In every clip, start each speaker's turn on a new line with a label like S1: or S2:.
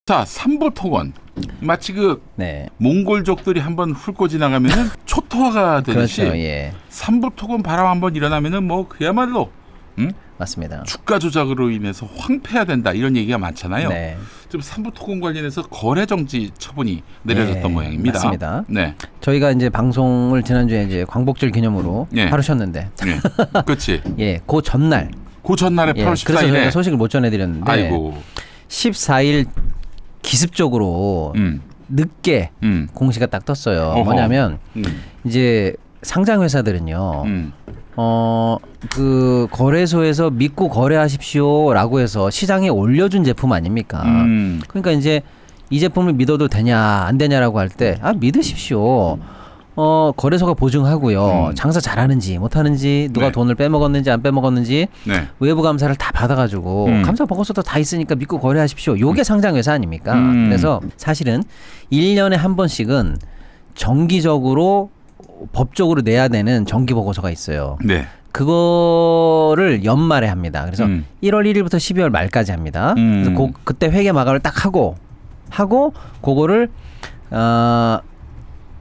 S1: 자, 삼보토건. 마치 그
S2: 네.
S1: 몽골족들이 한번 훑고 지나가면은 초토화가 되듯이
S2: 그렇죠. 예.
S1: 삼보토건 바람 한번 일어나면은 뭐 그야말로
S2: 맞습니다.
S1: 주가 조작으로 인해서 황폐화된다 이런 얘기가 많잖아요.
S2: 네.
S1: 지금 삼보토건 관련해서 거래 정지 처분이 내려졌던
S2: 네,
S1: 모양입니다.
S2: 맞습니다.
S1: 네.
S2: 저희가 이제 방송을 지난주에 이제 광복절 기념으로
S1: 네.
S2: 하루 쉬었는데.
S1: 네. 그렇지.
S2: 예. 그 전날.
S1: 그 전날에
S2: 예.
S1: 8월
S2: 그래서 저희가
S1: 14일에
S2: 소식을 못 전해 드렸는데
S1: 아이고.
S2: 14일 기습적으로 늦게 공시가 딱 떴어요.
S1: 어허.
S2: 뭐냐면 이제 상장 회사들은요. 그 거래소에서 믿고 거래하십시오라고 해서 시장에 올려준 제품 아닙니까? 그러니까 이제 이 제품을 믿어도 되냐 안 되냐라고 할 때 믿으십시오. 거래소가 보증하고요. 장사 잘하는지 못하는지 누가
S1: 네.
S2: 돈을 빼먹었는지 안 빼먹었는지
S1: 네.
S2: 외부 감사를 다 받아가지고 감사 보고서도 다 있으니까 믿고 거래하십시오. 요게 상장회사 아닙니까? 그래서 사실은 1년에 한 번씩은 정기적으로 법적으로 내야 되는 정기보고서가 있어요.
S1: 네.
S2: 그거를 연말에 합니다. 그래서 1월 1일부터 12월 말까지 합니다. 그래서 그때 회계 마감을 딱 하고 그거를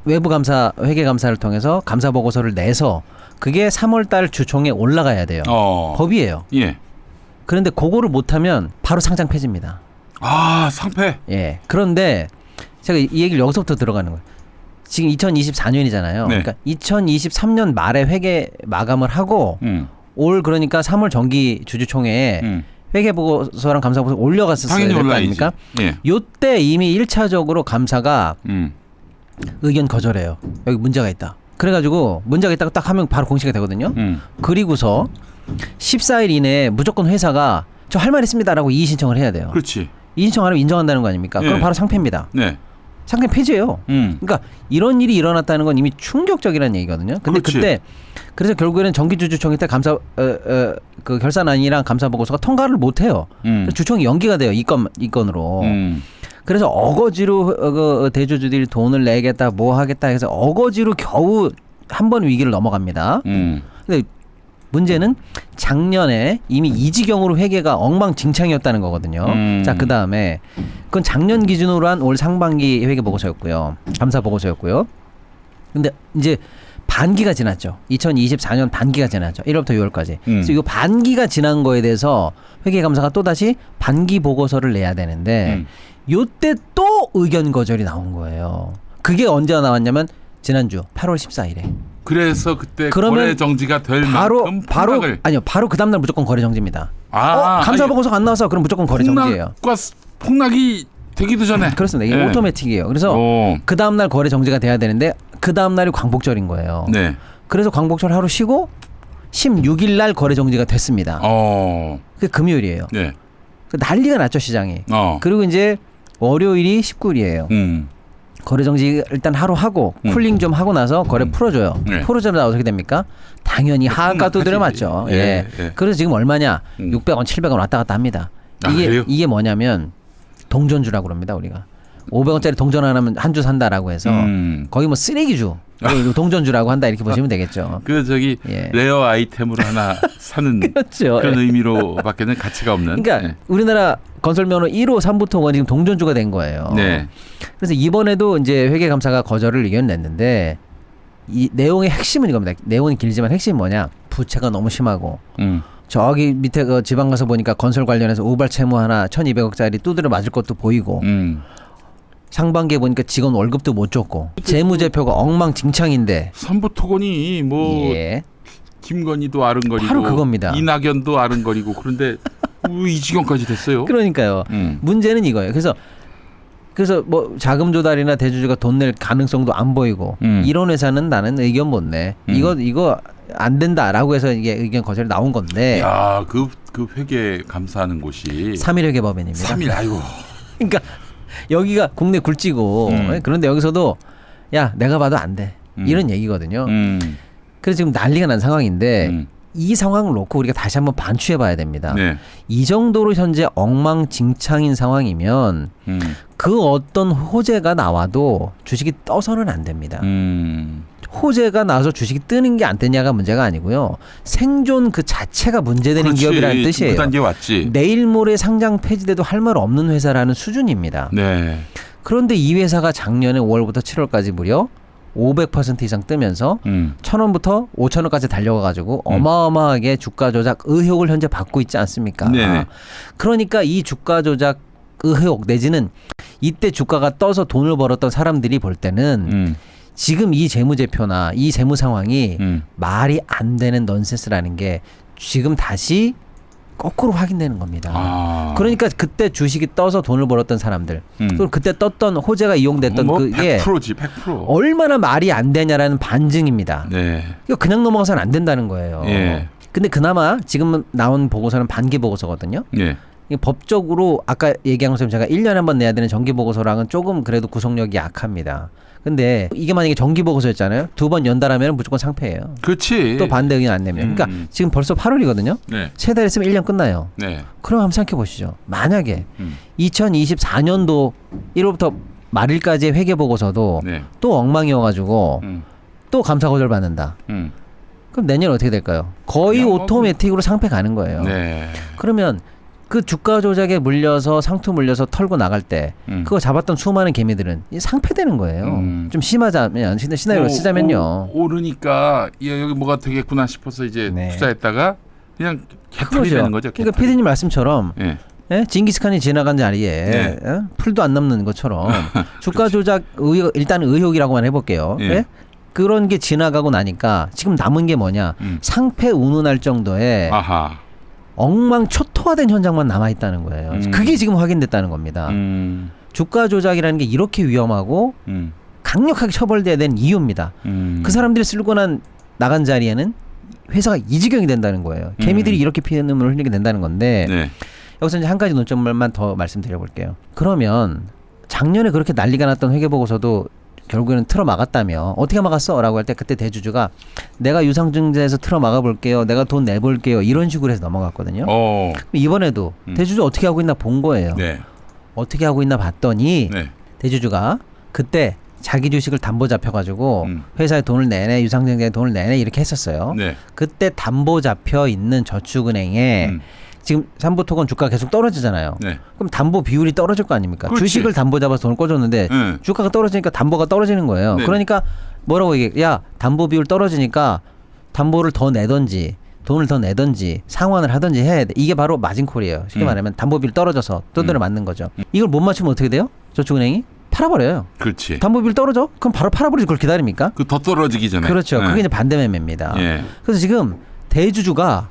S2: 외부 감사 회계 감사를 통해서 감사 보고서를 내서 그게 3월 달 주총에 올라가야 돼요. 법이에요.
S1: 예.
S2: 그런데 그거를 못하면 바로 상장 폐지입니다.
S1: 아, 상패.
S2: 예. 그런데 제가 이 얘기를 여기서부터 들어가는 거예요. 지금 2024년이잖아요.
S1: 네.
S2: 그러니까 2023년 말에 회계 마감을 하고 올 그러니까 3월 정기 주주총회에 회계 보고서랑 감사 보고서 올려갔었어야
S1: 당연히
S2: 될 거
S1: 올라야지.
S2: 아닙니까?
S1: 예.
S2: 요때 이미 1차적으로 감사가 의견 거절해요. 여기 문제가 있다. 그래가지고 문제가 있다고 딱 하면 바로 공시가 되거든요. 그리고서 14일 이내에 무조건 회사가 저 할 말 있습니다라고 이의 신청을 해야 돼요.
S1: 그렇지.
S2: 이의 신청하면 인정한다는 거 아닙니까?
S1: 네.
S2: 그럼 바로 상패입니다.
S1: 네.
S2: 상패 폐지예요. 그러니까 이런 일이 일어났다는 건 이미 충격적이라는 얘기거든요. 근데
S1: 그렇지.
S2: 그때 그래서 결국에는 정기주주총회 때 감사 그 결산안이랑 감사 보고서가 통과를 못 해요. 주총이 연기가 돼요. 이 건으로. 그래서 어거지로 그 대주주들이 돈을 내겠다 뭐 하겠다 해서 어거지로 겨우 한 번 위기를 넘어갑니다. 근데 문제는 작년에 이미 이 지경으로 회계가 엉망진창이었다는 거거든요. 자, 그다음에 그건 작년 기준으로 한 올 상반기 회계 보고서였고요. 감사 보고서였고요. 근데 이제 반기가 지났죠. 2024년 반기가 지났죠. 1월부터 6월까지. 그래서 이 반기가 지난 거에 대해서 회계감사가 또다시 반기 보고서를 내야 되는데 요때 또 의견 거절이 나온 거예요. 그게 언제 나왔냐면 지난주 8월 14일에.
S1: 그래서 그때
S2: 그러면
S1: 거래 정지가 될 만큼 폭락을.
S2: 아니요. 바로 그 다음날 무조건 거래 정지입니다.
S1: 아,
S2: 감사 보고서가 안 나와서 그럼 무조건 거래 정지예요.
S1: 폭락이 되기도 전에.
S2: 그렇습니다. 이게
S1: 네.
S2: 오토매틱이에요. 그래서 그 다음날 거래 정지가 돼야 되는데 그 다음날이 광복절인 거예요.
S1: 네.
S2: 그래서 광복절 하루 쉬고 16일 날 거래 정지가 됐습니다. 그게 금요일이에요.
S1: 네.
S2: 난리가 났죠 시장이. 그리고 이제 월요일이 19일이에요. 거래 정지 일단 하루 하고 쿨링 좀 하고 나서 거래 풀어줘요.
S1: 네.
S2: 풀어주면 어떻게 됩니까? 당연히 하한가 두드려 맞죠.
S1: 예.
S2: 그래서 지금 얼마냐? 600원, 700원 왔다 갔다 합니다. 이게 뭐냐면 동전주라고 그럽니다 우리가. 500원짜리 동전 하나면 한 주 산다라고 해서 거의 뭐 쓰레기주, 동전주라고 한다 이렇게 보시면 되겠죠.
S1: 레어 아이템으로 하나 사는
S2: 그렇죠.
S1: 그런 의미로밖에는 가치가 없는.
S2: 그러니까 우리나라 건설면허 1호 3부통은 지금 동전주가 된 거예요.
S1: 네.
S2: 그래서 이번에도 이제 회계감사가 거절을 의견 냈는데 이 내용의 핵심은 이겁니다. 내용이 길지만 핵심이 뭐냐? 부채가 너무 심하고 저기 밑에 그 지방 가서 보니까 건설 관련해서 우발 채무 하나 1,200억짜리 두드려 맞을 것도 보이고 상반기에 보니까 직원 월급도 못 줬고 재무제표가 엉망진창인데
S1: 삼부토건이 뭐 김건희도 아른거리고
S2: 바로 그겁니다.
S1: 이낙연도 아른거리고 그런데 왜 이 지경까지 됐어요?
S2: 그러니까요. 문제는 이거예요. 그래서 뭐 자금 조달이나 대주주가 돈 낼 가능성도 안 보이고 이런 회사는 나는 의견 못 내. 이거 안 된다라고 해서 이게 의견 거절이 나온 건데.
S1: 야, 그 회계 감사하는 곳이
S2: 3일 회계법인입니다.
S1: 3일 아이고.
S2: 그러니까 여기가 국내 굴지고 그런데 여기서도 야 내가 봐도 안 돼. 이런 얘기거든요. 그래서 지금 난리가 난 상황인데 이 상황을 놓고 우리가 다시 한번 반추해 봐야 됩니다.
S1: 네.
S2: 이 정도로 현재 엉망진창인 상황이면 그 어떤 호재가 나와도 주식이 떠서는 안 됩니다. 호재가 나와서 주식이 뜨는 게 안 뜨냐가 문제가 아니고요. 생존 그 자체가 문제되는
S1: 그렇지.
S2: 기업이라는 뜻이에요.
S1: 그 단계 왔지.
S2: 내일 모레 상장 폐지돼도 할 말 없는 회사라는 수준입니다.
S1: 네.
S2: 그런데 이 회사가 작년에 5월부터 7월까지 무려 500% 이상 뜨면서 1,000원부터 5,000원까지 달려가가지고 어마어마하게 주가 조작 의혹을 현재 받고 있지 않습니까?
S1: 네네.
S2: 그러니까 이 주가 조작 의혹 내지는 이때 주가가 떠서 돈을 벌었던 사람들이 볼 때는 지금 이 재무제표나 이 재무 상황이 말이 안 되는 넌센스라는 게 지금 다시 거꾸로 확인되는 겁니다. 그러니까 그때 주식이 떠서 돈을 벌었던 사람들, 그리고 그때 떴던 호재가 이용됐던
S1: 뭐
S2: 그게
S1: 100%지 100%.
S2: 얼마나 말이 안 되냐라는 반증입니다.
S1: 네.
S2: 이거 그냥 넘어가서는 안 된다는 거예요.
S1: 예.
S2: 근데 그나마 지금 나온 보고서는 반기 보고서거든요.
S1: 예.
S2: 이게 법적으로 아까 얘기한 것처럼 제가 1년에 한 번 내야 되는 정기 보고서랑은 조금 그래도 구속력이 약합니다. 근데 이게 만약에 정기 보고서였잖아요. 2번 연달하면 무조건 상패예요.
S1: 그렇지.
S2: 또 반대 의견 안 내면. 그러니까 지금 벌써 8월이거든요.
S1: 네.
S2: 3달 했으면 1년 끝나요.
S1: 네.
S2: 그럼 한번 생각해 보시죠. 만약에 2024년도 1월부터 말일까지의 회계 보고서도
S1: 네.
S2: 또 엉망이어가지고 또 감사 거절 받는다. 그럼 내년 어떻게 될까요? 거의
S1: 그냥 뭐
S2: 오토매틱으로 상패 가는 거예요.
S1: 네.
S2: 그러면 그 주가 조작에 물려서 상투 물려서 털고 나갈 때 그거 잡았던 수많은 개미들은 상패되는 거예요. 좀 심하자면 시나리오를 쓰자면요.
S1: 오르니까 여기 뭐가 되겠구나 싶어서 이제
S2: 네.
S1: 투자했다가 그냥 개털이 되는 거죠.
S2: 그러니까
S1: 개털이.
S2: 피디님 말씀처럼
S1: 예.
S2: 예? 징기스칸이 지나간 자리에
S1: 네.
S2: 예? 풀도 안 남는 것처럼 주가 조작 의혹, 일단 의혹이라고만 해볼게요.
S1: 예.
S2: 예? 그런 게 지나가고 나니까 지금 남은 게 뭐냐? 상패 운운할 정도의
S1: 아하.
S2: 엉망초토화된 현장만 남아 있다는 거예요. 그게 지금 확인됐다는 겁니다. 주가 조작이라는 게 이렇게 위험하고 강력하게 처벌돼야 되는 이유입니다. 그 사람들이 쓸고 나간 자리에는 회사가 이 지경이 된다는 거예요. 개미들이 이렇게 피눈물을 흘리게 된다는 건데
S1: 네.
S2: 여기서 이제 한 가지 논점만 더 말씀드려볼게요. 그러면 작년에 그렇게 난리가 났던 회계보고서도 결국에는 틀어 막았다며 어떻게 막았어? 라고 할 때 그때 대주주가 내가 유상증자에서 틀어 막아볼게요. 내가 돈 내볼게요. 이런 식으로 해서 넘어갔거든요. 이번에도 대주주 어떻게 하고 있나 본 거예요.
S1: 네.
S2: 어떻게 하고 있나 봤더니
S1: 네.
S2: 대주주가 그때 자기 주식을 담보 잡혀가지고 회사에 돈을 내내 유상증자에 돈을 내내 이렇게 했었어요.
S1: 네.
S2: 그때 담보 잡혀 있는 저축은행에 지금 삼부토건 주가가 계속 떨어지잖아요.
S1: 네.
S2: 그럼 담보 비율이 떨어질 거 아닙니까?
S1: 그렇지.
S2: 주식을 담보 잡아서 돈을 꿔줬는데 주가가 떨어지니까 담보가 떨어지는 거예요.
S1: 네.
S2: 그러니까 뭐라고 얘기해? 야, 담보 비율 떨어지니까 담보를 더 내던지 돈을 더 내던지 상환을 하던지 해야 돼. 이게 바로 마진콜이에요. 쉽게 말하면 담보 비율 떨어져서 두드려 맞는 거죠. 이걸 못 맞추면 어떻게 돼요? 저축은행이 팔아버려요.
S1: 그렇지.
S2: 담보 비율 떨어져? 그럼 바로 팔아버리지 그걸 기다립니까?
S1: 그 더 떨어지기 전에.
S2: 그렇죠.
S1: 네.
S2: 그게 이제 반대 매매입니다.
S1: 예.
S2: 그래서 지금 대주주가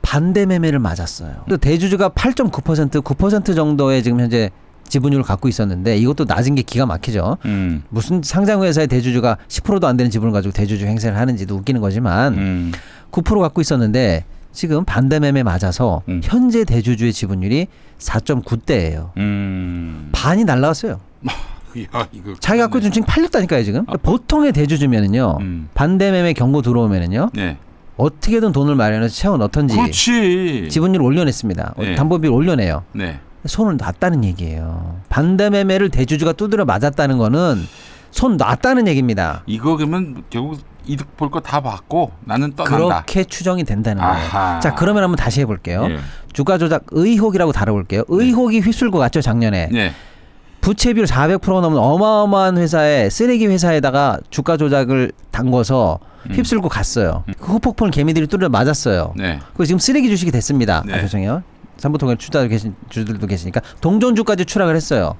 S2: 반대 매매를 맞았어요. 또 대주주가 8.9% 9% 정도의 지금 현재 지분율을 갖고 있었는데 이것도 낮은 게 기가 막히죠. 무슨 상장회사의 대주주가 10%도 안 되는 지분을 가지고 대주주 행세를 하는지도 웃기는 거지만 9% 갖고 있었는데 지금 반대 매매 맞아서 현재 대주주의 지분율이 4.9대예요. 반이 날라갔어요.
S1: 야, 이거
S2: 자기 갖고 있는 지금 팔렸다니까요 지금. 보통의 대주주면은요 반대 매매 경고 들어오면은요
S1: 네.
S2: 어떻게든 돈을 마련해서 채워 넣던지
S1: 그렇지.
S2: 지분율을 올려냈습니다.
S1: 네.
S2: 담보비를 올려내요.
S1: 네.
S2: 손을 놨다는 얘기예요. 반대 매매를 대주주가 두드려 맞았다는 거는 손 놨다는 얘기입니다.
S1: 이거 그러면 결국 이득 볼 거 다 받고 나는 떠난다.
S2: 그렇게 추정이 된다는 거예요.
S1: 아하.
S2: 자, 그러면 한번 다시 해볼게요.
S1: 예.
S2: 주가 조작 의혹이라고 다뤄볼게요. 의혹이 휩쓸고 갔죠 작년에.
S1: 네.
S2: 부채 비율 400%가 넘는 어마어마한 회사에 쓰레기 회사에다가 주가 조작을 담궈서 휩쓸고 갔어요. 그 후폭풍을 개미들이 뚫려 맞았어요.
S1: 네.
S2: 그리고 지금 쓰레기 주식이 됐습니다.
S1: 네.
S2: 아, 죄송해요. 삼부통에 투자하고 계신 주들도 계시니까 동전주까지 추락을 했어요.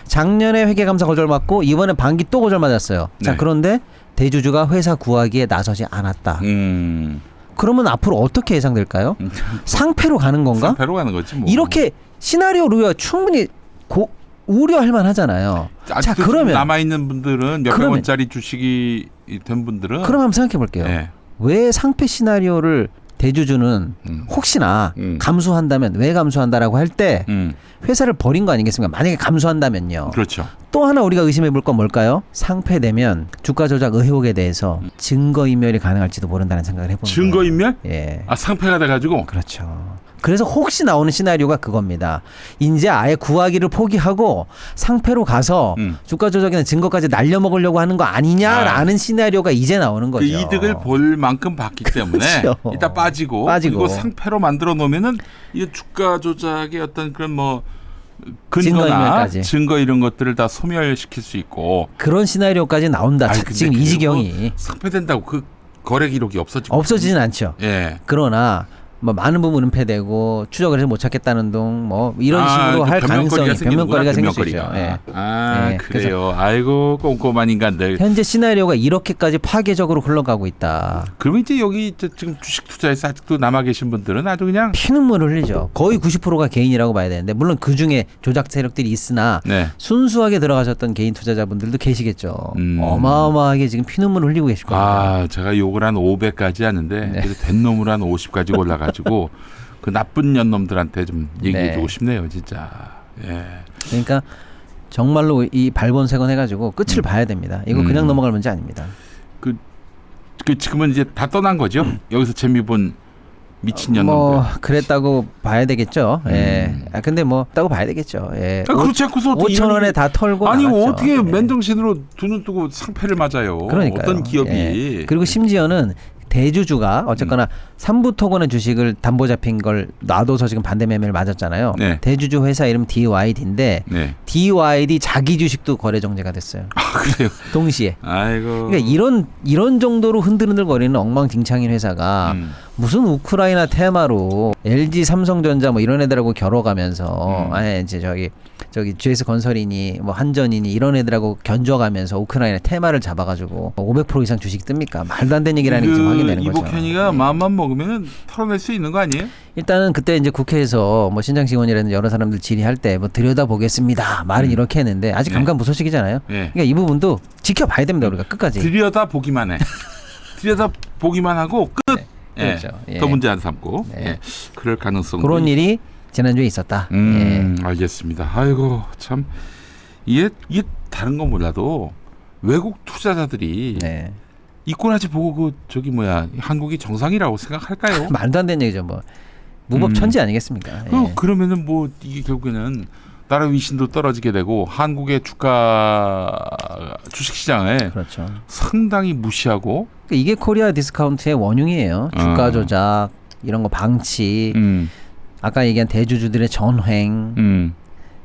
S2: 작년에 회계감사 거절 맞고 이번에 반기 또 거절 맞았어요. 자,
S1: 네.
S2: 그런데 대주주가 회사 구하기에 나서지 않았다. 그러면 앞으로 어떻게 예상될까요? 상패로 가는 건가?
S1: 상패로 가는 거지 뭐.
S2: 이렇게 시나리오로 충분히 우려할 만하잖아요. 자, 그러면
S1: 남아 있는 분들은 몇백
S2: 그러면-
S1: 원짜리 주식이 된 분들은
S2: 그럼 한번 생각해 볼게요.
S1: 네.
S2: 왜 상패 시나리오를 대주주는 혹시나 감수한다면 왜 감수한다라고 할 때 회사를 버린 거 아니겠습니까? 만약에 감수한다면요.
S1: 그렇죠.
S2: 또 하나 우리가 의심해 볼 건 뭘까요? 상폐되면 주가 조작 의혹에 대해서 증거인멸이 가능할지도 모른다는 생각을 해보는 거예요.
S1: 증거인멸?
S2: 예.
S1: 아, 상패가 돼가지고?
S2: 그렇죠. 그래서 혹시 나오는 시나리오가 그겁니다. 이제 아예 구하기를 포기하고 상패로 가서 주가 조작이나 증거까지 날려먹으려고 하는 거 아니냐라는 시나리오가 이제 나오는 거죠.
S1: 그 이득을 볼 만큼 봤기 때문에
S2: 그렇죠.
S1: 이따 빠지고 그리고 상패로 만들어 놓으면은 이 주가 조작의 어떤 그런 뭐 근거나
S2: 증거인멸까지.
S1: 증거 이런 것들을 다 소멸시킬 수 있고
S2: 그런 시나리오까지 나온다.
S1: 아니, 근데
S2: 지금 이지경이
S1: 상패된다고 그 거래 기록이
S2: 없어지진 않죠.
S1: 예.
S2: 그러나 뭐 많은 부분 은폐되고 추적을 해서 못 찾겠다는 등 뭐 이런 식으로 할 가능성이 변명거리가 생길 수 있죠. 예.
S1: 아, 그래요. 아이고 꼼꼼한 인간들.
S2: 현재 시나리오가 이렇게까지 파괴적으로 흘러가고 있다.
S1: 그러면 이제 여기 지금 주식 투자에서 아직도 남아 계신 분들은 아주 그냥
S2: 피눈물을 흘리죠. 거의 90%가 개인이라고 봐야 되는데 물론 그 중에 조작 세력들이 있으나
S1: 네.
S2: 순수하게 들어가셨던 개인 투자자분들도 계시겠죠. 어마어마하게 지금 피눈물을 흘리고 계실 겁니다.
S1: 아, 제가 욕을 한 500까지 하는데
S2: 네.
S1: 그래도 된 놈으로 한 50까지 올라가지고 그 나쁜 년놈들한테 좀 얘기해주고
S2: 네.
S1: 싶네요, 진짜. 예.
S2: 그러니까 정말로 이 발본색원 해가지고 끝을 봐야 됩니다. 이거 그냥 넘어갈 문제 아닙니다.
S1: 그 지금은 이제 다 떠난 거죠. 여기서 재미 본 미친 년놈들.
S2: 뭐 그랬다고 봐야 되겠죠. 예. 아 근데 뭐 따고 봐야 되겠죠. 예.
S1: 아, 그렇지 않고서 어떻게
S2: 5천 원에
S1: 이런
S2: 다 털고
S1: 아니
S2: 나갔죠.
S1: 어떻게
S2: 예.
S1: 맨정신으로 두 눈 뜨고 상패를 맞아요.
S2: 그러니까요.
S1: 어떤 기업이.
S2: 예. 그리고 심지어는 대주주가 어쨌거나 삼부 토건의 주식을 담보 잡힌 걸 놔둬서 지금 반대 매매를 맞았잖아요.
S1: 네.
S2: 대주주 회사 이름 DYD인데
S1: 네.
S2: DYD 자기 주식도 거래 정지가 됐어요.
S1: 아, 그래요.
S2: 동시에.
S1: 아이고.
S2: 그러니까 이런 정도로 흔들흔들거리는 엉망진창인 회사가 무슨 우크라이나 테마로 LG 삼성전자 뭐 이런 애들하고 겨뤄가면서 아니 이제 저기 GS 건설이니 뭐 한전이니 이런 애들하고 견줘가면서 우크라이나 테마를 잡아가지고 500% 이상 주식이 뜹니까? 말도 안 되는 얘기라는 게 지금 확인되는 거죠.
S1: 이복현이가 마음만 먹으면 털어낼 수 있는 거 아니에요?
S2: 일단은 그때 이제 국회에서 뭐 신장 직원이라든지 여러 사람들 질의할 때 뭐 들여다 보겠습니다. 말은 이렇게 했는데 아직
S1: 네.
S2: 감감무소식이잖아요.
S1: 네.
S2: 그러니까 이 부분도 지켜봐야 됩니다. 우리가 끝까지.
S1: 들여다 보기만 해. 들여다 보기만 하고 끝.
S2: 네. 그렇죠. 예.
S1: 더 문제 안 삼고.
S2: 네.
S1: 예. 그럴 가능성.
S2: 그런 일이 지난주에 있었다. 예.
S1: 알겠습니다. 아이고 참 이게 다른 건 몰라도 외국 투자자들이
S2: 네.
S1: 이꼬라지 보고 그 저기 뭐야 한국이 정상이라고 생각할까요?
S2: 말도 안 되는 얘기죠. 뭐 무법 천지 아니겠습니까? 예.
S1: 그러면은 뭐 이게 결국에는 나라 위신도 떨어지게 되고 한국의 주식 시장을
S2: 그렇죠.
S1: 상당히 무시하고
S2: 그러니까 이게 코리아 디스카운트의 원흉이에요. 주가 조작 이런 거 방치. 아까 얘기한 대주주들의 전횡.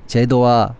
S2: 제도와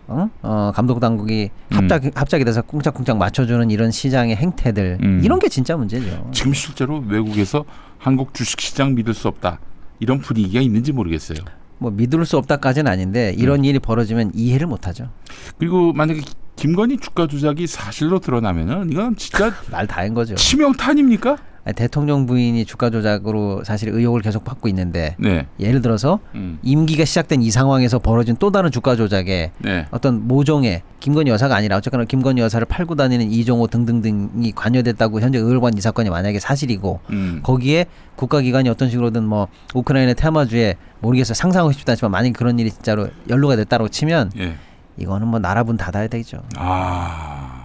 S2: 감독 당국이 합작이 돼서 쿵짝쿵짝 맞춰주는 이런 시장의 행태들 이런 게 진짜 문제죠.
S1: 지금 실제로 외국에서 한국 주식시장 믿을 수 없다 이런 분위기가 있는지 모르겠어요.
S2: 뭐 믿을 수 없다까지는 아닌데 이런 일이 벌어지면 이해를 못하죠.
S1: 그리고 만약에 김건희 주가 조작이 사실로 드러나면은 이건 진짜
S2: 말 다한 거죠.
S1: 치명타 아닙니까?
S2: 아니, 대통령 부인이 주가 조작으로 사실 의혹을 계속 받고 있는데
S1: 네.
S2: 예를 들어서 임기가 시작된 이 상황에서 벌어진 또 다른 주가 조작에
S1: 네.
S2: 어떤 모종의 김건희 여사가 아니라 어쨌거나 김건희 여사를 팔고 다니는 이종호 등등등이 관여됐다고 현재 의혹을 받는 이 사건이 만약에 사실이고 거기에 국가기관이 어떤 식으로든 뭐 우크라이나 테마주에 모르겠어요. 상상하고 싶지 않지만 만약에 그런 일이 진짜로 연루가 됐다고 치면
S1: 예.
S2: 이거는 뭐 나라분 닫아야 되죠.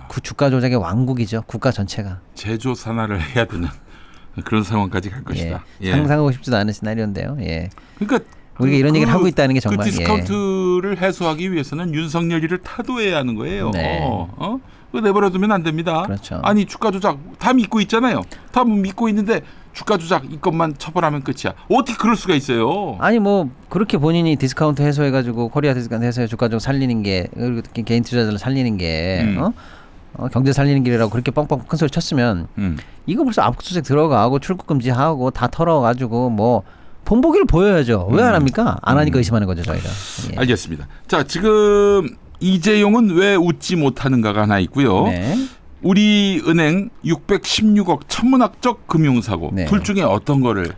S2: 그 주가 조작의 왕국이죠. 국가 전체가.
S1: 제조 산화를 해야 되는 그런 상황까지 갈 것이다.
S2: 예. 상상하고 싶지도 않은 시나리오인데요. 예.
S1: 그러니까
S2: 우리가 이런 얘기를 하고 있다는 게 정말
S1: 그 디스카운트를 해소하기 위해서는 윤석열이를 타도해야 하는 거예요.
S2: 네.
S1: 그거 내버려두면 안 됩니다.
S2: 그렇죠.
S1: 아니 주가 조작 다 믿고 있잖아요. 다 믿고 있는데 주가 조작 이것만 처벌하면 끝이야. 어떻게 그럴 수가 있어요?
S2: 아니 뭐 그렇게 본인이 디스카운트 해소해가지고 코리아 디스카운트 해소해 주가 좀 살리는 게 그리고 특히 개인 투자자를 살리는 게 경제 살리는 길이라고 그렇게 뻥뻥 큰 소리 쳤으면 이거 벌써 압수수색 들어가고 출국 금지하고 다 털어가지고 뭐 본보기를 보여야죠. 왜 안 합니까? 안 하니까 의심하는 거죠 저희가. 예.
S1: 알겠습니다. 자 지금 이재용은 왜 웃지 못하는가가 하나 있고요.
S2: 네.
S1: 우리은행 616억 천문학적 금융사고
S2: 네.
S1: 둘 중에 어떤 거를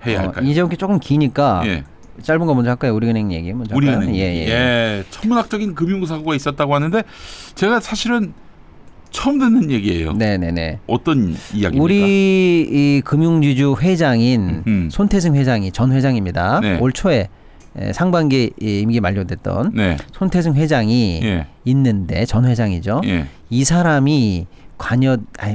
S1: 해야 할까요?
S2: 이재용 게 조금 기니까
S1: 예.
S2: 짧은 거 먼저 할까요? 우리은행 얘기 먼저 할까요?
S1: 우리은행
S2: 예.
S1: 천문학적인 금융사고가 있었다고 하는데 제가 사실은 처음 듣는 얘기예요.
S2: 네네네.
S1: 어떤 이야기입니까?
S2: 우리 이 금융주주 회장인 손태승 회장이 전 회장입니다.
S1: 네.
S2: 올 초에 상반기에 임기 만료됐던
S1: 네.
S2: 손태승 회장이
S1: 예.
S2: 있는데 전 회장이죠.
S1: 예.
S2: 이 사람이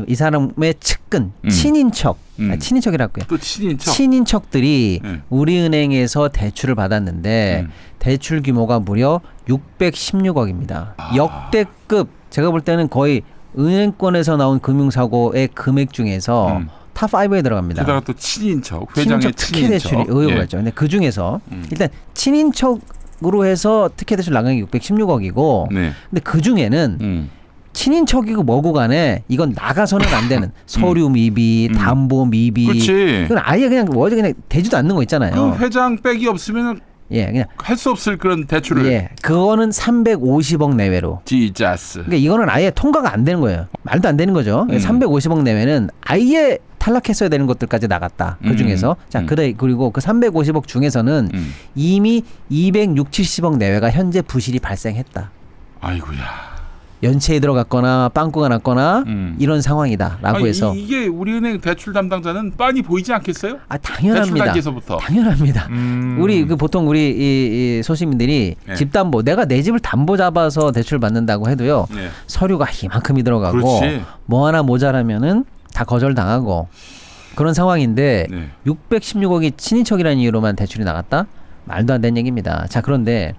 S2: 이 사람의 측근 친인척, 친인척이라고요.
S1: 또 친인척.
S2: 친인척들이
S1: 음.
S2: 우리은행에서 대출을 받았는데 대출 규모가 무려 616억입니다. 역대급 제가 볼 때는 거의 은행권에서 나온 금융사고의 금액 중에서 탑 5에 들어갑니다.
S1: 게다가 또 친인척, 회장의
S2: 특혜 대출이 의혹을 했죠. 근데 그 중에서 일단 친인척으로 해서 특혜 대출 나간 게 616억이고
S1: 네.
S2: 근데 그 중에는 친인척이고 뭐고 간에 이건 나가서는 안 되는 서류 미비, 담보 미비.
S1: 그렇지.
S2: 그건 아예 그냥 어디 그냥 되지도 않는 거 있잖아요.
S1: 그 회장 백이 없으면
S2: 예, 그냥
S1: 할 수 없을 그런 대출을.
S2: 예, 그거는 350억 내외로.
S1: 지자스.
S2: 그러니까 이거는 아예 통과가 안 되는 거예요. 말도 안 되는 거죠. 350억 내외는 아예 탈락했어야 되는 것들까지 나갔다. 그 중에서 자, 그리고 그 350억 중에서는 이미 260, 70억 내외가 현재 부실이 발생했다.
S1: 아이고야.
S2: 연체에 들어갔거나 빵꾸가 났거나 이런 상황이다라고
S1: 아니,
S2: 해서
S1: 이게 우리은행 대출 담당자는 빤히 보이지 않겠어요?
S2: 당연합니다.
S1: 대출 단계에서부터.
S2: 당연합니다. 우리 보통 우리 이 소시민들이
S1: 네.
S2: 집담보 내가 내 집을 담보 잡아서 대출 받는다고 해도요.
S1: 네.
S2: 서류가 이만큼이 들어가고
S1: 그렇지.
S2: 뭐 하나 모자라면은 다 거절당하고 그런 상황인데
S1: 네.
S2: 616억이 친인척이라는 이유로만 대출이 나갔다? 말도 안 되는 얘기입니다. 자, 그런데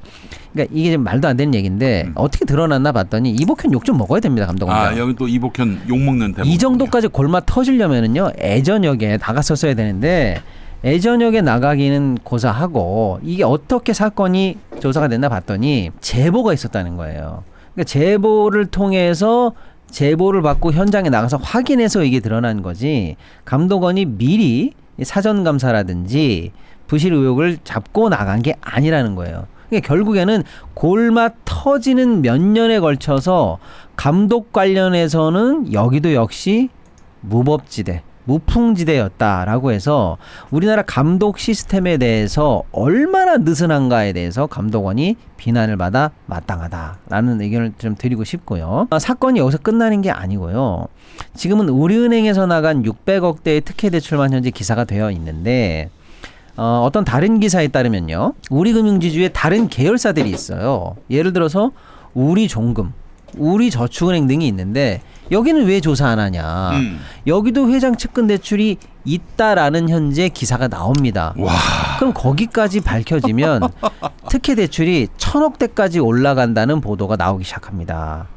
S2: 그러니까 이게 좀 말도 안 되는 얘기인데 어떻게 드러났나 봤더니 이복현 욕 좀 먹어야 됩니다, 감독원장.
S1: 여기 또 이복현 욕 먹는 대목.
S2: 이 정도까지 골마 터지려면은요 애전역에 나갔었어야 되는데 애전역에 나가기는 고사하고 이게 어떻게 사건이 조사가 됐나 봤더니 제보가 있었다는 거예요. 그러니까 제보를 통해서 제보를 받고 현장에 나가서 확인해서 이게 드러난 거지 감독원이 미리 사전 감사라든지 부실 의혹을 잡고 나간 게 아니라는 거예요. 그러니까 결국에는 골마 터지는 몇 년에 걸쳐서 감독 관련해서는 여기도 역시 무법지대, 무풍지대였다라고 해서 우리나라 감독 시스템에 대해서 얼마나 느슨한가에 대해서 감독원이 비난을 받아 마땅하다라는 의견을 좀 드리고 싶고요. 사건이 여기서 끝나는 게 아니고요. 지금은 우리은행에서 나간 600억대의 특혜 대출만 현재 기사가 되어 있는데 어떤 다른 기사에 따르면요. 우리금융지주의 다른 계열사들이 있어요. 예를 들어서 우리종금, 우리저축은행 등이 있는데 여기는 왜 조사 안 하냐. 여기도 회장 측근 대출이 있다라는 현재 기사가 나옵니다.
S1: 와.
S2: 그럼 거기까지 밝혀지면 특혜 대출이 1000억대까지 올라간다는 보도가 나오기 시작합니다.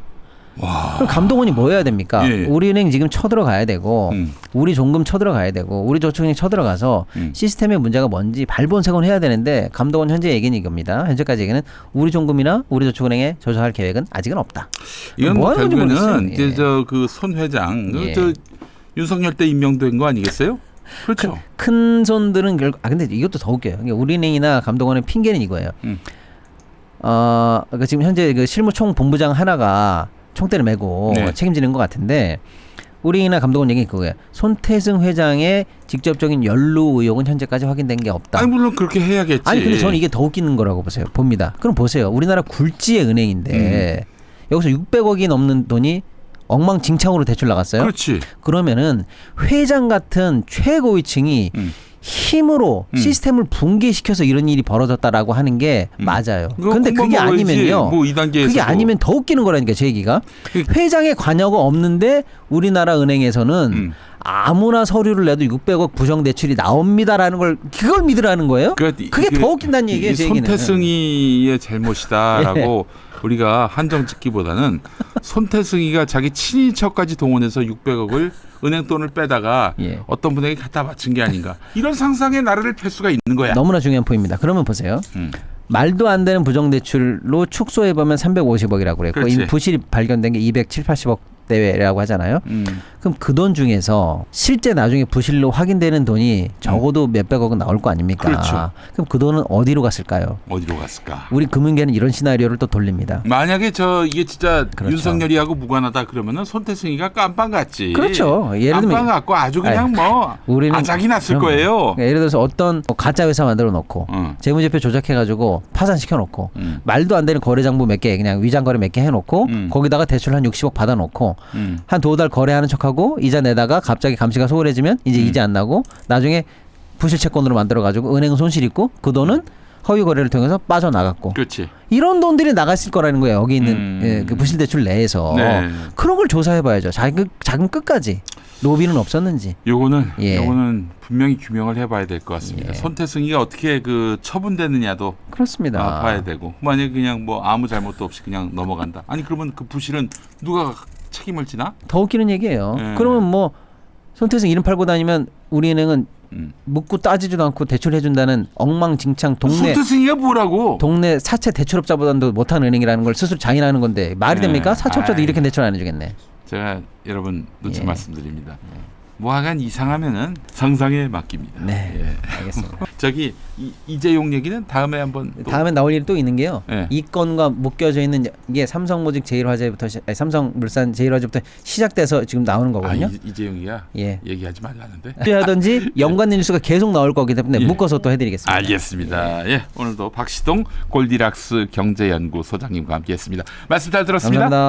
S1: 와.
S2: 그럼 감독원이 뭐 해야 됩니까?
S1: 예.
S2: 우리은행 지금 쳐들어가야 되고 우리 종금 쳐들어가야 되고 우리 저축은행 쳐들어가서 시스템의 문제가 뭔지 발본색원 해야 되는데 감독원 현재 얘기는 이겁니다. 현재까지 얘기는 우리 종금이나 우리 저축은행에 조사할 계획은 아직은 없다.
S1: 이건
S2: 뭐 하는 건지 모르겠어요.
S1: 결국에는 이제 저 그 손 회장
S2: 예.
S1: 저 윤석열 때 임명된 거 아니겠어요? 그렇죠.
S2: 큰 손들은 결국 근데 이것도 더 웃겨요. 그러니까 우리은행이나 감독원의 핑계는 이거예요. 그러니까 지금 현재 그 실무총 본부장 하나가 총대를 메고
S1: 네.
S2: 책임지는 것 같은데 우리나 감독원 얘기 그거예요. 손태승 회장의 직접적인 연루 의혹은 현재까지 확인된 게 없다.
S1: 아니 물론 그렇게 해야겠지.
S2: 아니 근데 저는 이게 더 웃기는 거라고 봅니다. 그럼 보세요. 우리나라 굴지의 은행인데 여기서 600억이 넘는 돈이 엉망진창으로 대출 나갔어요.
S1: 그렇지.
S2: 그러면은 회장 같은 최고위층이 힘으로 시스템을 붕괴시켜서 이런 일이 벌어졌다라고 하는 게 맞아요. 근데 그게 아니면요.
S1: 뭐 2단계에서
S2: 그게 아니면 더 웃기는 거라니까 제 얘기가. 회장의 관여가 없는데 우리나라 은행에서는 아무나 서류를 내도 600억 부정 대출이 나옵니다라는 걸 그걸 믿으라는 거예요? 그게 더 웃긴다는 얘기예요, 제 얘기는.
S1: 손태승이의 잘못이다라고 우리가 한정 짓기보다는 손태승이가 자기 친인척까지 동원해서 600억을 은행 돈을 빼다가 어떤 분에게 갖다 바친 게 아닌가. 이런 상상의 나라를 펼 수가 있는 거야.
S2: 너무나 중요한 포인트입니다. 그러면 보세요. 말도 안 되는 부정대출로 축소해보면 350억이라고 그랬고
S1: 그렇지.
S2: 이미 부실이 발견된 게 270, 80억 대회라고 하잖아요. 그럼 그 돈 중에서 실제 나중에 부실로 확인되는 돈이 적어도 몇백억은 나올 거 아닙니까?
S1: 그렇죠.
S2: 그럼 그 돈은 어디로 갔을까요?
S1: 어디로 갔을까?
S2: 우리 금융계는 이런 시나리오를 또 돌립니다.
S1: 만약에 이게 진짜
S2: 그렇죠.
S1: 윤석열이하고 무관하다 그러면은 손태승이가 깜빵 갔지.
S2: 그렇죠. 예를 들면
S1: 깜빵 갔고 아주 그냥
S2: 우리는
S1: 아작이 났을
S2: 그럼요.
S1: 거예요.
S2: 그러니까 예를 들어서 어떤 가짜 회사 만들어 놓고 재무제표 조작해가지고 파산시켜 놓고 말도 안 되는 거래장부 몇 개 그냥 위장거래 몇 개 해놓고 거기다가 대출 한 60억 받아놓고 한 두어 달 거래하는 척하고 이자 내다가 갑자기 감시가 소홀해지면 이제 이자 안 나고 나중에 부실 채권으로 만들어가지고 은행은 손실 있고 그 돈은 허위 거래를 통해서 빠져나갔고
S1: 그렇지.
S2: 이런 돈들이 나갔을 거라는 거예요. 여기 있는 그 부실대출 내에서
S1: 네.
S2: 그런 걸 조사해봐야죠. 자금 끝까지 로비는 없었는지.
S1: 요거는 분명히 규명을 해봐야 될 것 같습니다.
S2: 예.
S1: 손태승이가 어떻게 그 처분되느냐도
S2: 그렇습니다.
S1: 봐야 되고 만약 그냥 뭐 아무 잘못도 없이 그냥 넘어간다. 아니 그러면 그 부실은 누가 책임을 지나?
S2: 더 웃기는 얘기예요.
S1: 예.
S2: 그러면 뭐 손태승 이름 팔고 다니면 우리은행은 묻고 따지지도 않고 대출해준다는 엉망진창
S1: 손태승이가 뭐라고?
S2: 동네 사채 대출업자보다도 못한 은행이라는 걸 스스로 자인하는 건데 말이 됩니까? 사채업자도 이렇게 대출 안 해주겠네.
S1: 제가 여러분 누차
S2: 예.
S1: 말씀드립니다. 뭐하간 이상하면은 상상에 맡깁니다.
S2: 네,
S1: 예.
S2: 알겠습니다.
S1: 저기 이재용 얘기는 다음에 한번 또.
S2: 다음에 나올 일이 또 있는 게요.
S1: 예.
S2: 이 건과 묶여져 있는 게 삼성모직 제일화재부터 삼성물산 제일화재부터 시작돼서 지금 나오는 거거든요.
S1: 이재용이야.
S2: 예.
S1: 얘기하지 말라는데.
S2: 하든지 연관 뉴스가 계속 나올 거기 때문에
S1: 예.
S2: 묶어서 또 해드리겠습니다.
S1: 알겠습니다. 예. 오늘도 박시동 골디락스 경제연구소장님과 함께했습니다. 말씀 잘 들었습니다.
S2: 감사합니다.